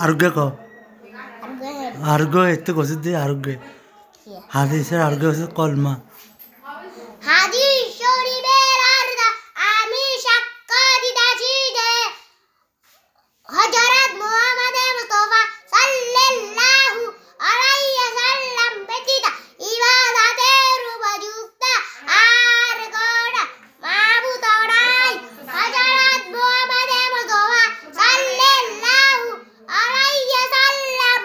আরোগ্য ক আরোগ্য এতে কষে দিয়ে আরোগ্য হাদিসের আরোগ্য হচ্ছে কলমা হাদিস শরীফের অর্থ আমি সাক্ষ্য দিতেছি যে হযরত মুহাম্মদ মুস্তাফা সাল্লাল্লাহু আলাইহি ওয়াসাল্লাম ব্যতীত ইবাদতের উপযুক্ত আর কোন মাবুদ নাই। হযরত মুহাম্মদ মুস্তাফা সাল্লাল্লাহু আলাইহি ওয়াসাল্লাম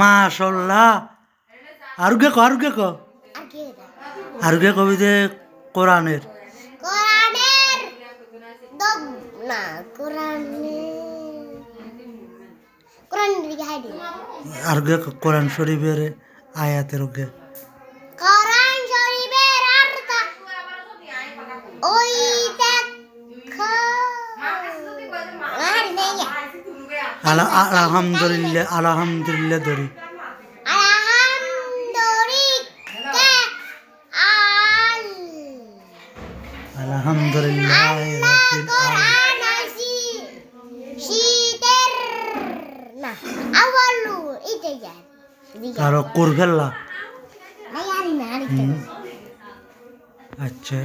মাশাআল্লাহ আরোগ্য ক আরোগ্য কবিতে কোরআনের কোরআনের না কোরআনের দিকে হাইডি আরোগ্য কোরআন শরীফের আয়াতের ওকে কোরআন শরীফের অর্থ ওই দেখো আলহামদুলিল্লাহ আলহামদুলিল্লাহ ধরি আলহামদুলিল্লাহ রাব্বিল আলামিন শীতের না আওয়ালু এটা যায় আর কুরফেল্লা না জানি না আচ্ছা